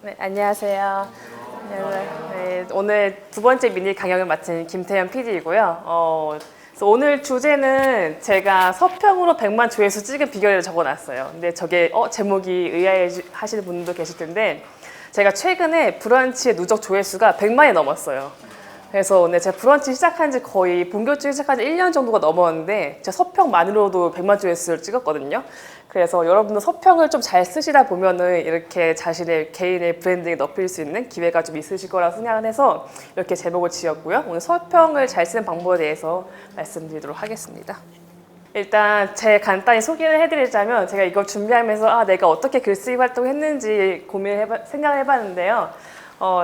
네, 안녕하세요. 네, 오늘 두 번째 미니 강연을 맡은 김태현 PD이고요. 그래서 오늘 주제는 제가 서평으로 100만 조회수 찍은 비결을 적어놨어요. 근데 저게 제목이 의아해하시는 분들도 계실 텐데 제가 최근에 브런치의 누적 조회수가 100만이 넘었어요. 그래서 오늘 제가 브런치 시작한 지 거의 본격적으로 시작한 지 1년 정도가 넘었는데 제가 서평만으로도 100만 조회수를 찍었거든요. 그래서 여러분도 서평을 좀 잘 쓰시다 보면은 이렇게 자신의 개인의 브랜딩을 넓힐 수 있는 기회가 좀 있으실 거라 생각을 해서 이렇게 제목을 지었고요. 오늘 서평을 잘 쓰는 방법에 대해서 말씀드리도록 하겠습니다. 일단 제 간단히 소개를 해드리자면 제가 이걸 준비하면서 내가 어떻게 글쓰기 활동을 했는지 생각을 해봤는데요.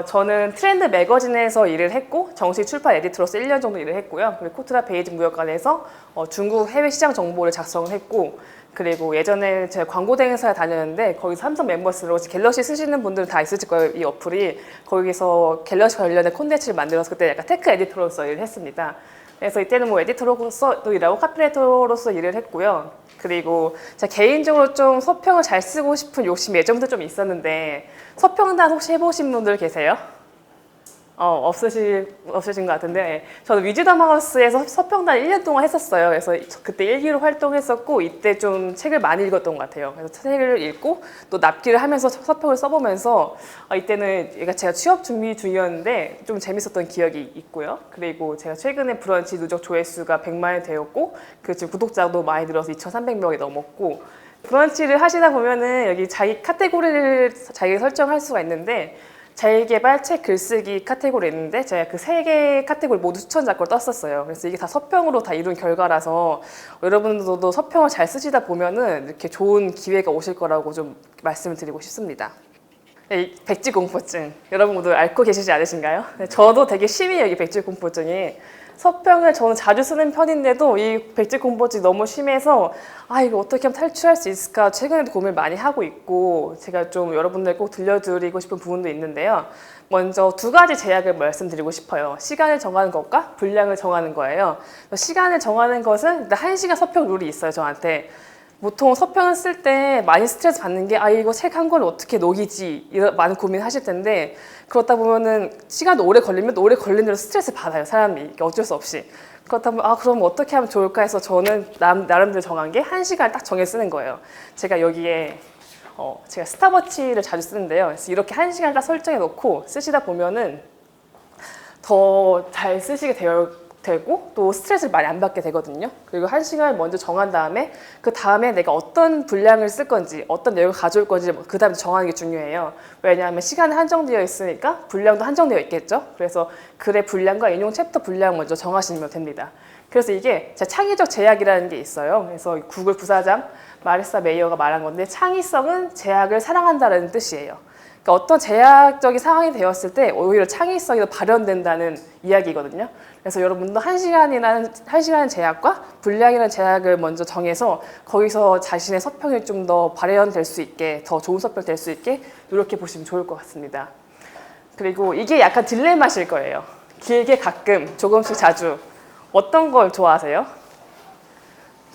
저는 트렌드 매거진에서 일을 했고 정식 출판 에디터로서 1년 정도 일을 했고요. 그리고 코트라 베이징 무역관에서 중국 해외 시장 정보를 작성을 했고, 그리고 예전에 제가 광고 대행사에 다녔는데 거기서 삼성 멤버스로 갤럭시 쓰시는 분들은 다 있으실 거예요. 이 어플이. 거기서 갤럭시 관련된 콘텐츠를 만들어서 그때 약간 테크 에디터로서 일을 했습니다. 그래서 이때는 뭐 에디터로서도 일하고 카피라이터로서 일을 했고요. 그리고 제가 개인적으로 좀 서평을 잘 쓰고 싶은 욕심이 예전부터 좀 있었는데 서평단 혹시 해보신 분들 계세요? 없으신 것 같은데 저는 위즈덤하우스에서 서평단 1년 동안 했었어요. 그래서 그때 일기로 활동했었고 이때 좀 책을 많이 읽었던 것 같아요. 그래서 책을 읽고 또 납기를 하면서 서평을 써보면서 이때는 제가 취업 준비 중이었는데 좀 재밌었던 기억이 있고요. 그리고 제가 최근에 브런치 누적 조회수가 100만이 되었고 지금 구독자도 많이 늘어서 2,300명이 넘었고, 브런치를 하시다 보면은 여기 자기 카테고리를 자기가 설정할 수가 있는데 자기개발, 책 글쓰기 카테고리 있는데 제가 그 3개 카테고리 모두 추천자 걸 떴었어요. 그래서 이게 다 서평으로 다 이룬 결과라서 여러분들도 서평을 잘 쓰시다 보면은 이렇게 좋은 기회가 오실 거라고 좀 말씀을 드리고 싶습니다. 이 백지공포증 여러분 모두 앓고 계시지 않으신가요? 저도 되게 심해요, 이 백지공포증이. 서평을 저는 자주 쓰는 편인데도 이 백지공포증이 너무 심해서 이거 어떻게 하면 탈출할 수 있을까 최근에도 고민을 많이 하고 있고, 제가 좀 여러분들 꼭 들려드리고 싶은 부분도 있는데요. 먼저 2가지 제약을 말씀드리고 싶어요. 시간을 정하는 것과 분량을 정하는 거예요. 시간을 정하는 것은 일단 1시간 서평 룰이 있어요, 저한테. 보통 서평을 쓸 때 많이 스트레스 받는 게 이거 책 한 권을 어떻게 녹이지 이런 많은 고민하실 텐데, 그렇다 보면은 시간도 오래 걸리면 오래 걸린 대로 스트레스 받아요, 사람이. 어쩔 수 없이. 그렇다면 그럼 어떻게 하면 좋을까 해서 저는 나름대로 정한 게 1시간을 딱 정해 쓰는 거예요. 제가 여기에 제가 스탑워치를 자주 쓰는데요. 그래서 이렇게 1시간을 딱 설정해 놓고 쓰시다 보면은 더 잘 쓰시게 되고 또 스트레스를 많이 안 받게 되거든요. 그리고 1시간을 먼저 정한 다음에 그 다음에 내가 어떤 분량을 쓸 건지 어떤 내용을 가져올 건지 그 다음에 정하는 게 중요해요. 왜냐하면 시간이 한정되어 있으니까 분량도 한정되어 있겠죠. 그래서 글의 분량과 인용 챕터 분량 먼저 정하시면 됩니다. 그래서 이게 창의적 제약이라는 게 있어요. 그래서 구글 부사장 마리사 메이어가 말한 건데, 창의성은 제약을 사랑한다는 뜻이에요. 그러니까 어떤 제약적인 상황이 되었을 때 오히려 창의성이 더 발현된다는 이야기거든요. 그래서 여러분도 1시간이라는 제약과 분량이라는 제약을 먼저 정해서 거기서 자신의 서평이 좀 더 발현될 수 있게, 더 좋은 서평 될 수 있게 노력해 보시면 좋을 것 같습니다. 그리고 이게 약간 딜레마실 거예요. 길게 가끔, 조금씩 자주. 어떤 걸 좋아하세요?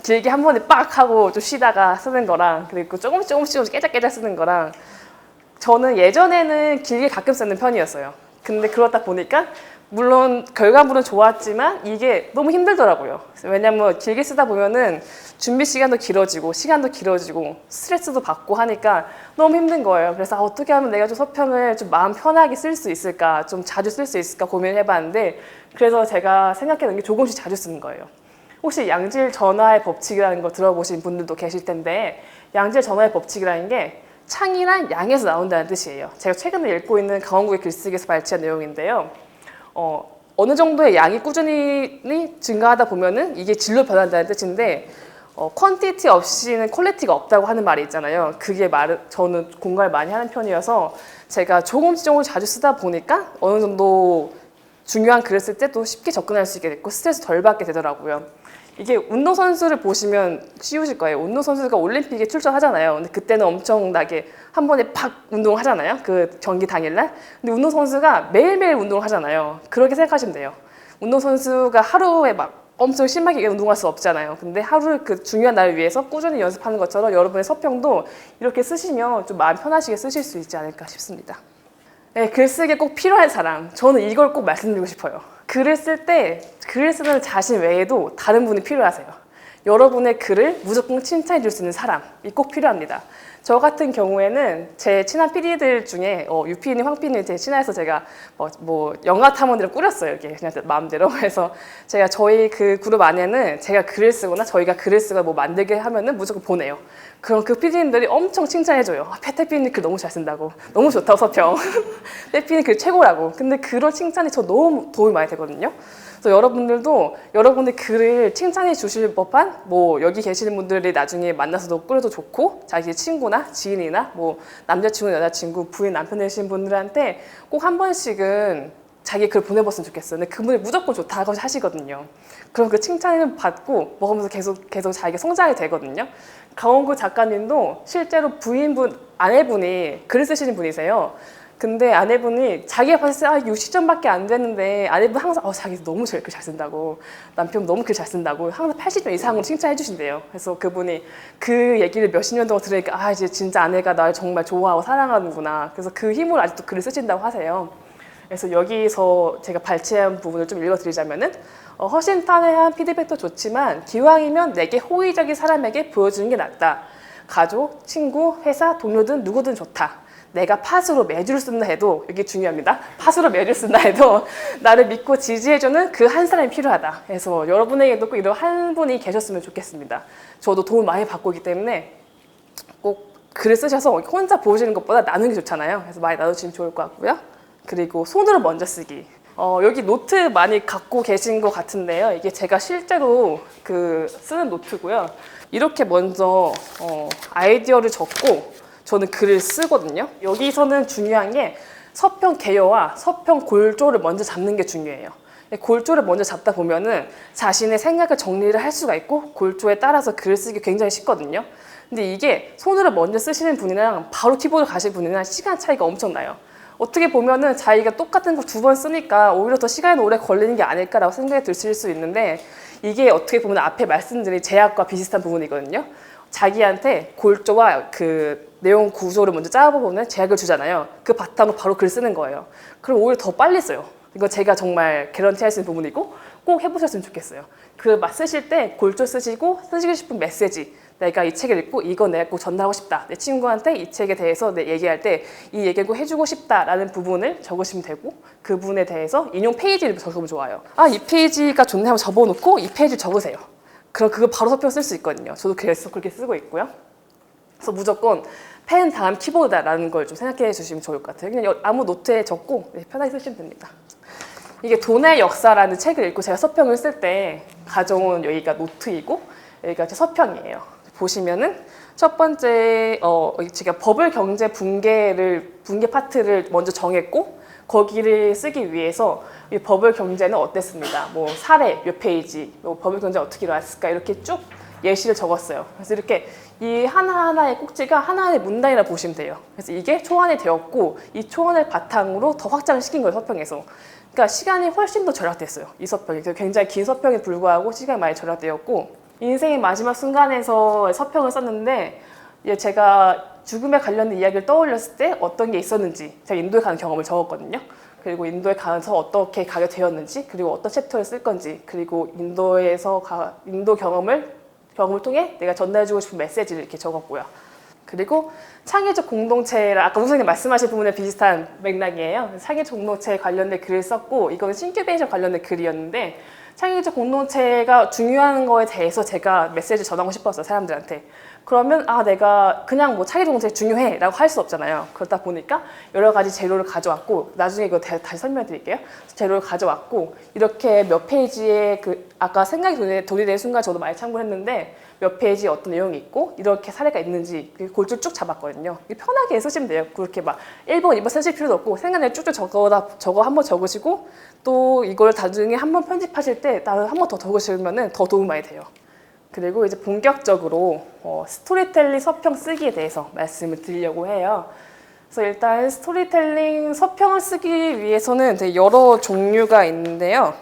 길게 한 번에 빡 하고 좀 쉬다가 쓰는 거랑, 그리고 조금씩 깨작깨작 쓰는 거랑. 저는 예전에는 길게 가끔 쓰는 편이었어요. 근데 그러다 보니까 물론 결과물은 좋았지만 이게 너무 힘들더라고요. 왜냐면 길게 쓰다 보면은 준비 시간도 길어지고 시간도 길어지고 스트레스도 받고 하니까 너무 힘든 거예요. 그래서 어떻게 하면 내가 좀 서평을 좀 마음 편하게 쓸 수 있을까, 좀 자주 쓸 수 있을까 고민을 해봤는데, 그래서 제가 생각해놓은 게 조금씩 자주 쓰는 거예요. 혹시 양질 전화의 법칙이라는 거 들어보신 분들도 계실 텐데, 양질 전화의 법칙이라는 게 창이란 양에서 나온다는 뜻이에요. 제가 최근에 읽고 있는 강원국의 글쓰기에서 발췌한 내용인데요. 어느 정도의 양이 꾸준히 증가하다 보면은 이게 질로 변한다는 뜻인데, 퀀티티 없이는 퀄리티가 없다고 하는 말이 있잖아요. 저는 공감을 많이 하는 편이어서 제가 조금씩 자주 쓰다 보니까 어느 정도 중요한 글을 쓸 때 또 쉽게 접근할 수 있게 됐고 스트레스 덜 받게 되더라고요. 이게 운동선수를 보시면 쉬우실 거예요. 운동선수가 올림픽에 출전하잖아요. 근데 그때는 엄청나게 한 번에 팍 운동하잖아요. 그 경기 당일날. 근데 운동선수가 매일매일 운동을 하잖아요. 그렇게 생각하시면 돼요. 운동선수가 하루에 막 엄청 심하게 운동할 수 없잖아요. 근데 하루 그 중요한 날을 위해서 꾸준히 연습하는 것처럼 여러분의 서평도 이렇게 쓰시면 좀 마음 편하시게 쓰실 수 있지 않을까 싶습니다. 네, 글쓰기에 꼭 필요한 사람. 저는 이걸 꼭 말씀드리고 싶어요. 글을 쓸 때 글을 쓰는 자신 외에도 다른 분이 필요하세요. 여러분의 글을 무조건 칭찬해 줄 수 있는 사람이 꼭 필요합니다. 저 같은 경우에는 제 친한 PD들 중에 유PD님, 황PD님 되게 친해서 제가 뭐 영화 탐험들을 꾸렸어요. 이렇게 그냥 마음대로. 그래서 제가 저희 그 그룹 안에는 제가 글을 쓰거나 저희가 글을 쓰거나 뭐 만들게 하면은 무조건 보내요. 그럼 그 PD님들이 엄청 칭찬해줘요. 패태 PD님 글 너무 잘 쓴다고. 너무 좋다고 서평. 태 PD님 글 최고라고. 근데 그런 칭찬이 저 너무 도움이 많이 되거든요. 그래서 여러분들도 여러분의 글을 칭찬해 주실 법한 뭐 여기 계시는 분들이 나중에 만나서도 꾸려도 좋고 자기 친구나 지인이나 뭐 남자친구, 여자친구, 부인, 남편 되신 분들한테 꼭 한 번씩은 자기 글 보내봤으면 좋겠어요. 근데 그분이 무조건 좋다고 하시거든요. 그럼 그 칭찬을 받고 먹으면서 계속 자기가 성장이 되거든요. 강원구 작가님도 실제로 부인분, 아내분이 글을 쓰시는 분이세요. 근데 아내분이 자기가 봤을 때 60점밖에 안 되는데 아내분 항상 자기 너무 글 잘 쓴다고 남편 너무 글 잘 쓴다고 항상 80점 이상으로 칭찬해 주신대요. 그래서 그분이 그 얘기를 몇십 년 동안 들으니까 이제 진짜 아내가 날 정말 좋아하고 사랑하는구나. 그래서 그 힘으로 아직도 글을 쓰신다고 하세요. 그래서 여기서 제가 발췌한 부분을 좀 읽어드리자면은 허심탄회한 피드백도 좋지만 기왕이면 내게 호의적인 사람에게 보여주는 게 낫다. 가족, 친구, 회사, 동료 등 누구든 좋다. 내가 팥으로 매주를 쓴다 해도, 여기 중요합니다. 팥으로 매주를 쓴다 해도 나를 믿고 지지해주는 그 한 사람이 필요하다. 그래서 여러분에게도 꼭 이런 한 분이 계셨으면 좋겠습니다. 저도 도움 많이 받고 있기 때문에 꼭 글을 쓰셔서 혼자 보시는 것보다 나누는 게 좋잖아요. 그래서 많이 나누시면 좋을 것 같고요. 그리고 손으로 먼저 쓰기. 여기 노트 많이 갖고 계신 것 같은데요. 이게 제가 실제로 쓰는 노트고요. 이렇게 먼저 아이디어를 적고 저는 글을 쓰거든요. 여기서는 중요한 게 서평 개요와 서평 골조를 먼저 잡는 게 중요해요. 골조를 먼저 잡다 보면은 자신의 생각을 정리를 할 수가 있고 골조에 따라서 글을 쓰기 굉장히 쉽거든요. 근데 이게 손으로 먼저 쓰시는 분이랑 바로 키보드 가실 분이랑 시간 차이가 엄청나요. 어떻게 보면은 자기가 똑같은 걸 2번 쓰니까 오히려 더 시간이 오래 걸리는 게 아닐까라고 생각이 드실 수 있는데 이게 어떻게 보면 앞에 말씀드린 제약과 비슷한 부분이거든요. 자기한테 골조와 그 내용 구조를 먼저 짜보면 제약을 주잖아요. 그 바탕으로 바로 글 쓰는 거예요. 그럼 오히려 더 빨리 써요. 이거 제가 정말 개런티 할 수 있는 부분이고 꼭 해보셨으면 좋겠어요. 그 쓰실 때 골조 쓰시고 쓰시고 싶은 메시지, 내가 이 책을 읽고 이거 내가 꼭 전달하고 싶다. 내 친구한테 이 책에 대해서 얘기할 때 이 얘기를 꼭 해주고 싶다라는 부분을 적으시면 되고 그 부분에 대해서 인용 페이지를 적으면 좋아요. 이 페이지가 좋네 하면 접어놓고 이 페이지를 적으세요. 그럼 그거 바로 서평 쓸 수 있거든요. 저도 그래서 그렇게 쓰고 있고요. 그래서 무조건 펜 다음 키보드다라는 걸 좀 생각해 주시면 좋을 것 같아요. 그냥 아무 노트에 적고 편하게 쓰시면 됩니다. 이게 돈의 역사라는 책을 읽고 제가 서평을 쓸 때 가져온 여기가 노트이고 여기가 제 서평이에요. 보시면은 첫 번째 제가 버블 경제 분계 파트를 먼저 정했고 거기를 쓰기 위해서 이 버블 경제는 어땠습니다. 뭐 사례 몇 페이지, 뭐 버블 경제 어떻게 일어났을까 이렇게 쭉 예시를 적었어요. 그래서 이렇게 이 하나하나의 꼭지가 하나하나의 문단이라 보시면 돼요. 그래서 이게 초안이 되었고 이 초안을 바탕으로 더 확장을 시킨 거예요, 서평에서. 그러니까 시간이 훨씬 더 절약됐어요, 이 서평이. 굉장히 긴 서평에 불구하고 시간이 많이 절약되었고 인생의 마지막 순간에서 서평을 썼는데 제가 죽음에 관련된 이야기를 떠올렸을 때 어떤 게 있었는지 제가 인도에 가는 경험을 적었거든요. 그리고 인도에 가서 어떻게 가게 되었는지 그리고 어떤 챕터를 쓸 건지 그리고 인도 경험을 통해 내가 전달해주고 싶은 메시지를 이렇게 적었고요. 그리고 창의적 공동체라 아까 선생님 말씀하신 부분에 비슷한 맥락이에요. 창의적 공동체에 관련된 글을 썼고 이거는 신큐베이션 관련된 글이었는데 창의적 공동체가 중요한 거에 대해서 제가 메시지를 전하고 싶었어요, 사람들한테. 그러면 내가 그냥 뭐 창의적 공동체 중요해 라고 할 수 없잖아요. 그러다 보니까 여러 가지 재료를 가져왔고 나중에 이거 다시 설명해 드릴게요. 재료를 가져왔고 이렇게 몇 페이지에 아까 생각이 도리된 순간 저도 많이 참고했는데 몇 페이지에 어떤 내용이 있고 이렇게 사례가 있는지 골줄 쭉 잡았거든요. 편하게 쓰시면 돼요. 그렇게 막 1번, 2번 쓰실 필요도 없고 생각날 쭉쭉 적어 한번 적으시고 또 이걸 나중에 한번 편집하실 때 한 번 더 적으시면 더 도움 많이 돼요. 그리고 이제 본격적으로 스토리텔링 서평 쓰기에 대해서 말씀을 드리려고 해요. 그래서 일단 스토리텔링 서평을 쓰기 위해서는 되게 여러 종류가 있는데요.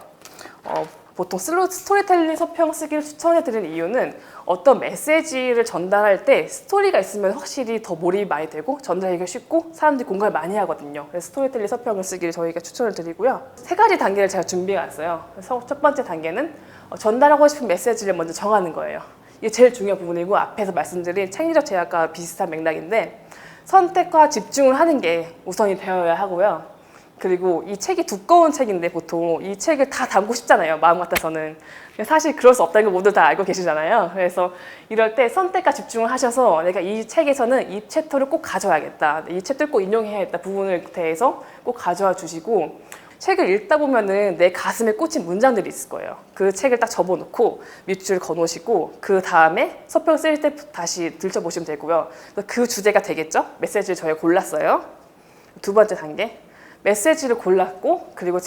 보통 스토리텔링 서평 쓰기를 추천해드리는 이유는 어떤 메시지를 전달할 때 스토리가 있으면 확실히 더 몰입이 많이 되고 전달하기가 쉽고 사람들이 공감을 많이 하거든요. 그래서 스토리텔링 서평을 쓰기를 저희가 추천을 드리고요. 3가지 단계를 제가 준비해 왔어요. 그래서 첫 번째 단계는 전달하고 싶은 메시지를 먼저 정하는 거예요. 이게 제일 중요한 부분이고 앞에서 말씀드린 창의적 제약과 비슷한 맥락인데 선택과 집중을 하는 게 우선이 되어야 하고요. 그리고 이 책이 두꺼운 책인데 보통 이 책을 다 담고 싶잖아요. 마음 같아서는. 사실 그럴 수 없다는 걸 모두 다 알고 계시잖아요. 그래서 이럴 때 선택과 집중을 하셔서 내가 이 책에서는 이 챕터를 꼭 가져야겠다. 이 챕터를 꼭 인용해야겠다. 부분을 대해서 꼭 가져와 주시고 책을 읽다 보면은 내 가슴에 꽂힌 문장들이 있을 거예요. 그 책을 딱 접어놓고 밑줄 그어놓으시고 그 다음에 서평 쓸 때 다시 들춰보시면 되고요. 그 주제가 되겠죠? 메시지를 저희가 골랐어요. 두 번째 단계. 메시지를 골랐고 그리고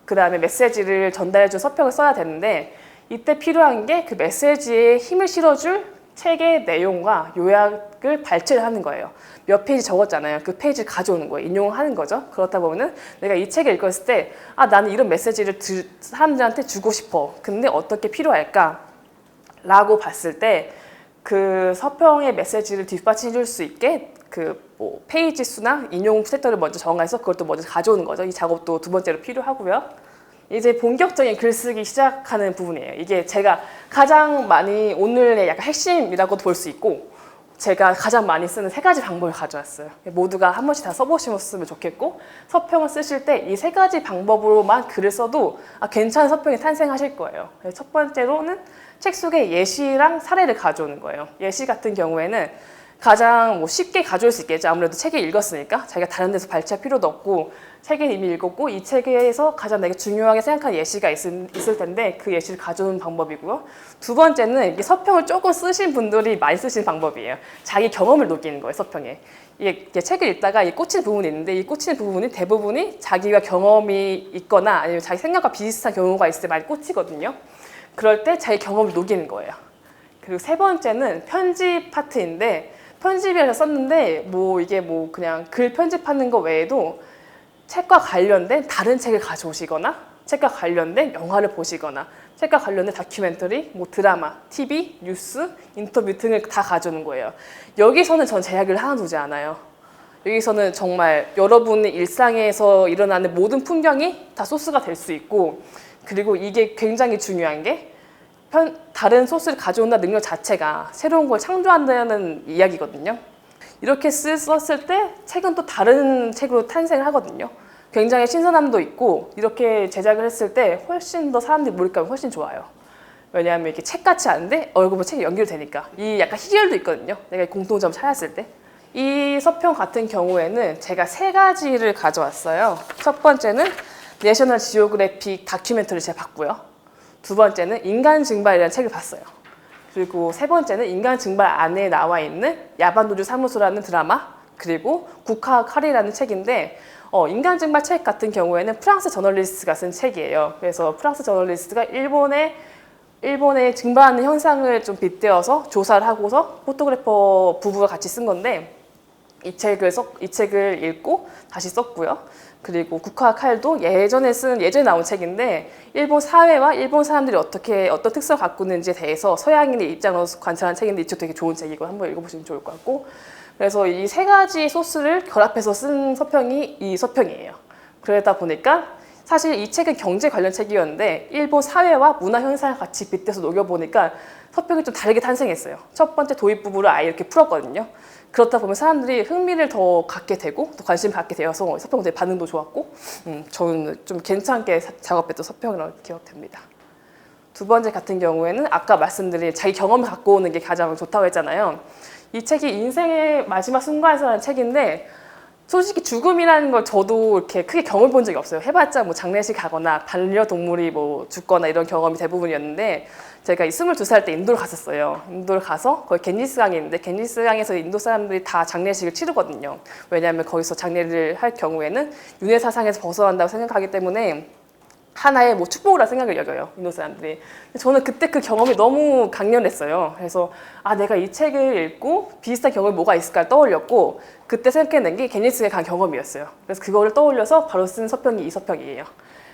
그 다음에 메시지를 전달해준 서평을 써야 되는데 이때 필요한 게 그 메시지에 힘을 실어줄 책의 내용과 요약을 발췌를 하는 거예요. 몇 페이지 적었잖아요. 그 페이지를 가져오는 거예요. 인용하는 거죠. 그렇다 보면은 내가 이 책을 읽었을 때 나는 이런 메시지를 사람들한테 주고 싶어. 근데 어떻게 필요할까? 라고 봤을 때 그 서평의 메시지를 뒷받침해 줄 수 있게 뭐 페이지 수나 인용 섹터를 먼저 정해서 그걸 또 먼저 가져오는 거죠. 이 작업도 두 번째로 필요하고요. 이제 본격적인 글쓰기 시작하는 부분이에요. 이게 제가 가장 많이 오늘의 약간 핵심이라고도 볼 수 있고 제가 가장 많이 쓰는 3가지 방법을 가져왔어요. 모두가 한 번씩 다 써보셨으면 좋겠고 서평을 쓰실 때 이 3가지 방법으로만 글을 써도 괜찮은 서평이 탄생하실 거예요. 첫 번째로는 책 속에 예시랑 사례를 가져오는 거예요. 예시 같은 경우에는 가장 쉽게 가져올 수 있겠죠. 아무래도 책을 읽었으니까 자기가 다른 데서 발췌할 필요도 없고 책을 이미 읽었고 이 책에서 가장 내가 중요하게 생각하는 예시가 있을 텐데 그 예시를 가져오는 방법이고요. 두 번째는 이게 서평을 조금 쓰신 분들이 많이 쓰시는 방법이에요. 자기 경험을 녹이는 거예요, 서평에. 이게 책을 읽다가 꽂히는 부분이 있는데 이 꽂히는 부분이 대부분이 자기가 경험이 있거나 아니면 자기 생각과 비슷한 경우가 있을 때 많이 꽂히거든요. 그럴 때 자기 경험을 녹이는 거예요. 그리고 세 번째는 편집 파트인데 편집에서 썼는데 이게 그냥 글 편집하는 거 외에도 책과 관련된 다른 책을 가져오시거나 책과 관련된 영화를 보시거나 책과 관련된 다큐멘터리, 드라마, TV, 뉴스, 인터뷰 등을 다 가져오는 거예요. 여기서는 전 제약을 하나 두지 않아요. 여기서는 정말 여러분의 일상에서 일어나는 모든 풍경이 다 소스가 될 수 있고 그리고 이게 굉장히 중요한 게 다른 소스를 가져온다는 능력 자체가 새로운 걸 창조한다는 이야기거든요. 이렇게 썼을 때 책은 또 다른 책으로 탄생을 하거든요. 굉장히 신선함도 있고 이렇게 제작을 했을 때 훨씬 더 사람들이 몰입감이 훨씬 좋아요. 왜냐하면 이렇게 책같이 않은데 얼굴 보면 책이 연결되니까 이 약간 희열도 있거든요. 내가 공통점 찾았을 때. 이 서평 같은 경우에는 제가 3가지를 가져왔어요. 첫 번째는 내셔널 지오그래픽 다큐멘터리를 제가 봤고요. 두 번째는 인간 증발이라는 책을 봤어요. 그리고 세 번째는 인간 증발 안에 나와 있는 야반도주 사무소라는 드라마 그리고 국화 칼이라는 책인데 인간 증발 책 같은 경우에는 프랑스 저널리스트가 쓴 책이에요. 그래서 프랑스 저널리스트가 일본의 증발하는 현상을 좀 빗대어서 조사를 하고서 포토그래퍼 부부가 같이 쓴 건데 이 책을 읽고 다시 썼고요. 그리고 국화 칼도 예전에 나온 책인데 일본 사회와 일본 사람들이 어떤 특성을 갖고 있는지에 대해서 서양인의 입장으로서 관찰한 책인데 이 책 되게 좋은 책이고 한번 읽어보시면 좋을 것 같고 그래서 이 3가지 소스를 결합해서 쓴 서평이 이 서평이에요. 그러다 보니까 사실 이 책은 경제 관련 책이었는데 일본 사회와 문화 현상을 같이 빗대서 녹여보니까 서평이 좀 다르게 탄생했어요. 첫 번째 도입 부분을 아예 이렇게 풀었거든요. 그렇다 보면 사람들이 흥미를 더 갖게 되고 또 관심을 갖게 되어서 서평 되게 반응도 좋았고 저는 좀 괜찮게 작업했던 서평이라고 기억됩니다. 두 번째 같은 경우에는 아까 말씀드린 자기 경험을 갖고 오는 게 가장 좋다고 했잖아요. 이 책이 인생의 마지막 순간에서 하는 책인데 솔직히 죽음이라는 걸 저도 이렇게 크게 경험해 본 적이 없어요. 해봤자 장례식 가거나 반려동물이 죽거나 이런 경험이 대부분이었는데 제가 22살 때 인도를 갔었어요. 인도를 가서 거기 겐지스강이 있는데 겐지스강에서 인도 사람들이 다 장례식을 치르거든요. 왜냐하면 거기서 장례를 할 경우에는 윤회 사상에서 벗어난다고 생각하기 때문에 하나의 축복이라 생각을 여겨요. 인도 사람들이. 저는 그때 그 경험이 너무 강렬했어요. 그래서 내가 이 책을 읽고 비슷한 경험이 뭐가 있을까 떠올렸고 그때 생각해낸 게 겐지스강에 간 경험이었어요. 그래서 그거를 떠올려서 바로 쓴 서평이 이 서평이에요.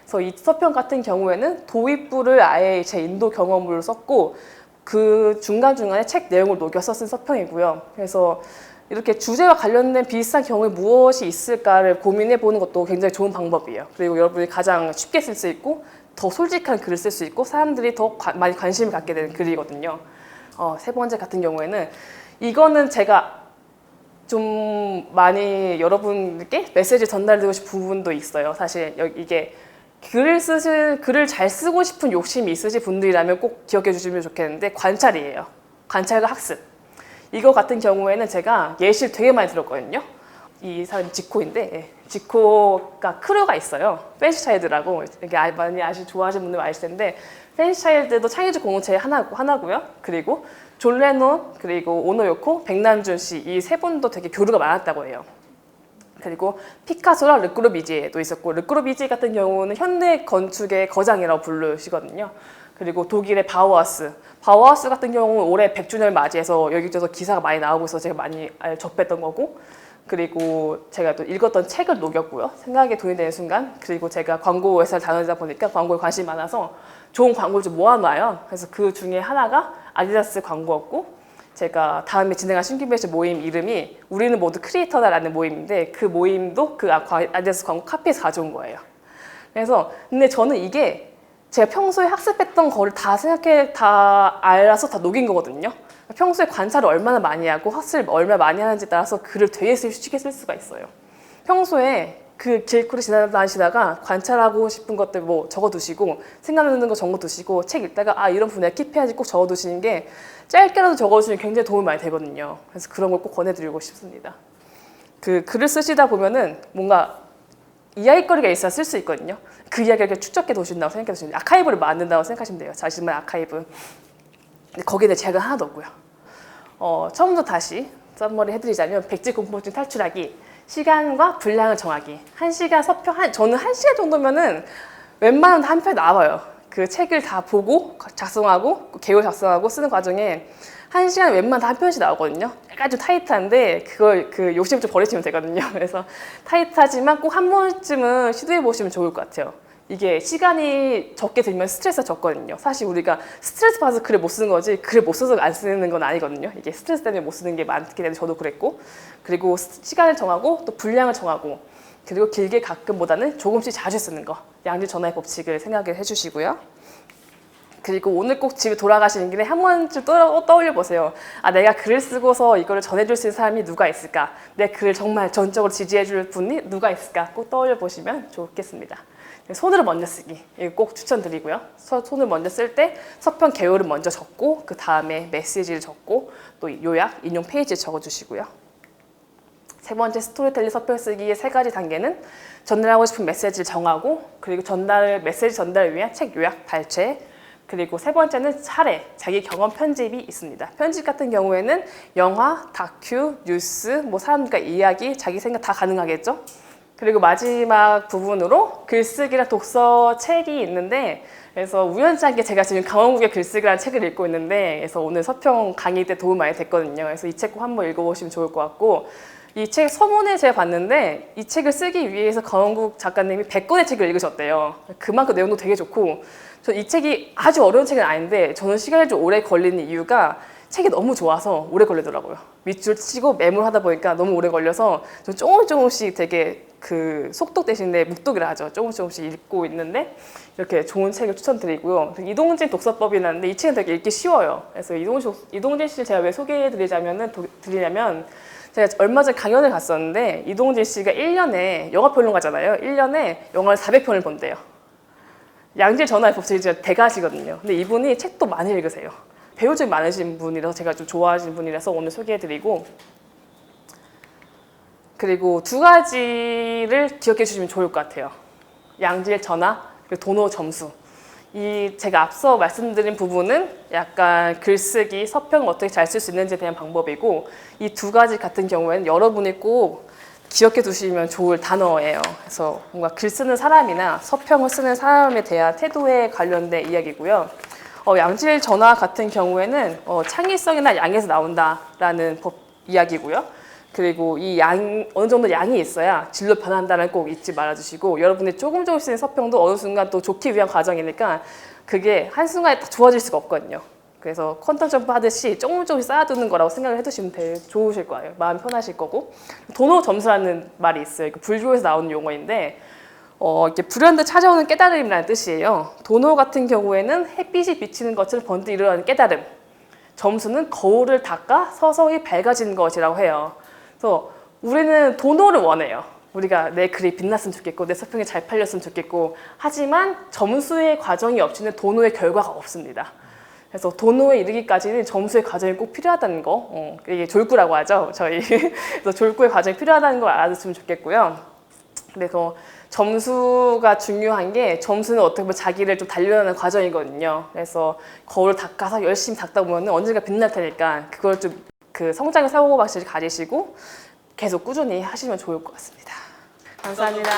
그래서 이 서평 같은 경우에는 도입부를 아예 제 인도 경험으로 썼고 그 중간중간에 책 내용을 녹여서 쓴 서평이고요. 그래서 이렇게 주제와 관련된 비슷한 경우에 무엇이 있을까를 고민해 보는 것도 굉장히 좋은 방법이에요. 그리고 여러분이 가장 쉽게 쓸 수 있고 더 솔직한 글을 쓸 수 있고 사람들이 더 많이 관심을 갖게 되는 글이거든요. 세 번째 같은 경우에는 이거는 제가 좀 많이 여러분께 메시지 전달드리고 싶은 부분도 있어요. 사실 이게 글을 잘 쓰고 싶은 욕심이 있으신 분들이라면 꼭 기억해 주시면 좋겠는데 관찰이에요. 관찰과 학습. 이거 같은 경우에는 제가 예시를 되게 많이 들었거든요. 이 사람이 지코인데 지코가 크루가 있어요. 팬시차일드라고 많이 좋아하시는 분들 아실 텐데 팬시차일드도 창의적 공동체의 하나고요. 그리고 존 레논 그리고 오노요코, 백남준 씨 이 세 분도 되게 교류가 많았다고 해요. 그리고 피카소랑 르꼬르비지에도 있었고 르꼬르비지 같은 경우는 현대 건축의 거장이라고 부르시거든요. 그리고 독일의 바우하우스 같은 경우는 올해 100주년을 맞이해서 여기저기서 기사가 많이 나오고 있어서 제가 많이 접했던 거고 그리고 제가 또 읽었던 책을 녹였고요. 생각에 돈이 되는 순간 그리고 제가 광고 회사를 다니다 보니까 광고에 관심이 많아서 좋은 광고를 좀 모아놔요. 그래서 그 중에 하나가 아디다스 광고였고 제가 다음에 진행할 신규매체 모임 이름이 우리는 모두 크리에이터다라는 모임인데 그 모임도 그 아디다스 광고 카피에서 가져온 거예요. 그래서 근데 저는 이게 제가 평소에 학습했던 거를 다 알아서 다 녹인 거거든요. 평소에 관찰을 얼마나 많이 하고 학습을 얼마나 많이 하는지 따라서 글을 되게 쉽게 쓸 수가 있어요. 평소에 그 길거리 지나다니시다가 관찰하고 싶은 것들 뭐 적어두시고 생각나는 거 적어두시고 책 읽다가 이런 분야에 킵해야지 꼭 적어두시는 게 짧게라도 적어두시면 굉장히 도움이 많이 되거든요. 그래서 그런 걸 꼭 권해드리고 싶습니다. 그 글을 쓰시다 보면은 뭔가 이야기거리가 있어야 쓸 수 있거든요. 그 이야기를 이렇게 축적해 두신다고 생각해 두시면 아카이브를 만든다고 생각하시면 돼요. 자신만의 아카이브. 근데 거기에 대해 제약은 하나도 없고요. 처음부터 다시 썸머리 해드리자면 백지 공포증 탈출하기, 시간과 분량을 정하기. 1시간 서평, 저는 1시간 정도면은 웬만하면 한 편이 나와요. 그 책을 다 보고 작성하고 개요 작성하고 쓰는 과정에 1시간에 웬만하면 한 편씩 나오거든요. 약간 좀 타이트한데 그걸 그 욕심을 좀 버리시면 되거든요. 그래서 타이트하지만 꼭 한 번쯤은 시도해 보시면 좋을 것 같아요. 이게 시간이 적게 들면 스트레스가 적거든요. 사실 우리가 스트레스 받아서 글을 못 쓰는 거지 글을 못 써서 안 쓰는 건 아니거든요. 이게 스트레스 때문에 못 쓰는 게 많기 때문에 저도 그랬고 그리고 시간을 정하고 또 분량을 정하고 그리고 길게 가끔보다는 조금씩 자주 쓰는 거 양질 전화의 법칙을 생각을 해주시고요. 그리고 오늘 꼭 집에 돌아가시는 길에 한 번쯤 떠올려 보세요. 내가 글을 쓰고서 이거를 전해줄 수 있는 사람이 누가 있을까? 내 글을 정말 전적으로 지지해줄 분이 누가 있을까? 꼭 떠올려 보시면 좋겠습니다. 손으로 먼저 쓰기 이거 꼭 추천드리고요. 손을 먼저 쓸 때 서평 개요를 먼저 적고 그 다음에 메시지를 적고 또 요약, 인용 페이지를 적어주시고요. 세 번째 스토리텔링 서평 쓰기의 3가지 단계는 전달하고 싶은 메시지를 정하고 그리고 메시지 전달을 위한 책 요약, 발췌 그리고 세 번째는 사례, 자기 경험 편집이 있습니다. 편집 같은 경우에는 영화, 다큐, 뉴스, 사람들과 이야기, 자기 생각 다 가능하겠죠? 그리고 마지막 부분으로 글쓰기랑 독서 책이 있는데 그래서 우연치 않게 제가 지금 강원국의 글쓰기라는 책을 읽고 있는데 그래서 오늘 서평 강의 때 도움 많이 됐거든요. 그래서 이 책 꼭 한번 읽어보시면 좋을 것 같고 이 책 서문을 제가 봤는데 이 책을 쓰기 위해서 강원국 작가님이 100권의 책을 읽으셨대요. 그만큼 내용도 되게 좋고 저 이 책이 아주 어려운 책은 아닌데 저는 시간이 좀 오래 걸리는 이유가 책이 너무 좋아서 오래 걸리더라고요. 밑줄 치고 메모를 하다 보니까 너무 오래 걸려서 조금씩 되게 그 속독 대신에 묵독이라 하죠. 조금씩 읽고 있는데 이렇게 좋은 책을 추천드리고요. 이동진 독서법이라는데 이 책은 되게 읽기 쉬워요. 그래서 이동진 씨를 제가 왜 소개해드리냐면 제가 얼마 전에 강연을 갔었는데 이동진 씨가 1년에 영화평론가잖아요. 1년에 영화를 400편을 본대요. 양질 전화의 법칙이 진짜 대가시거든요. 근데 이분이 책도 많이 읽으세요. 배울 점이 많으신 분이라서 제가 좀 좋아하시는 분이라서 오늘 소개해드리고 그리고 2가지를 기억해 주시면 좋을 것 같아요. 양질 전화, 그리고 도노 점수. 제가 앞서 말씀드린 부분은 약간 글쓰기, 서평을 어떻게 잘 쓸 수 있는지에 대한 방법이고 이 2가지 같은 경우에는 여러분이 꼭 기억해 두시면 좋을 단어예요. 그래서 뭔가 글 쓰는 사람이나 서평을 쓰는 사람에 대한 태도에 관련된 이야기고요. 양질 전화 같은 경우에는 창의성이나 양에서 나온다라는 이야기고요. 그리고 이 어느 정도 양이 있어야 질로 변한다는 꼭 잊지 말아주시고, 여러분이 조금씩 쓰는 서평도 어느 순간 또 좋기 위한 과정이니까 그게 한순간에 다 좋아질 수가 없거든요. 그래서 퀀텀 점프 하듯이 조금씩 쌓아두는 거라고 생각을 해두시면 좋으실 거예요. 마음 편하실 거고. 도노 점수라는 말이 있어요. 불교에서 나오는 용어인데 이렇게 불현듯 찾아오는 깨달음이라는 뜻이에요. 도노 같은 경우에는 햇빛이 비치는 것을 번뜩 일어나는 깨달음. 점수는 거울을 닦아 서서히 밝아지는 것이라고 해요. 그래서 우리는 도노를 원해요. 우리가 내 글이 빛났으면 좋겠고 내 서평이 잘 팔렸으면 좋겠고, 하지만 점수의 과정이 없이는 도노의 결과가 없습니다. 그래서 도노에 이르기까지는 점수의 과정이 꼭 필요하다는 거, 이게 졸구라고 하죠, 저희. 그래서 졸구의 과정이 필요하다는 걸 알아두시면 좋겠고요. 그래서 점수가 중요한 게, 점수는 어떻게 보면 자기를 좀 단련하는 과정이거든요. 그래서 거울을 닦아서 열심히 닦다 보면 언젠가 빛날 테니까 그걸 좀 그 성장의 사고방식을 가지시고 계속 꾸준히 하시면 좋을 것 같습니다. 감사합니다.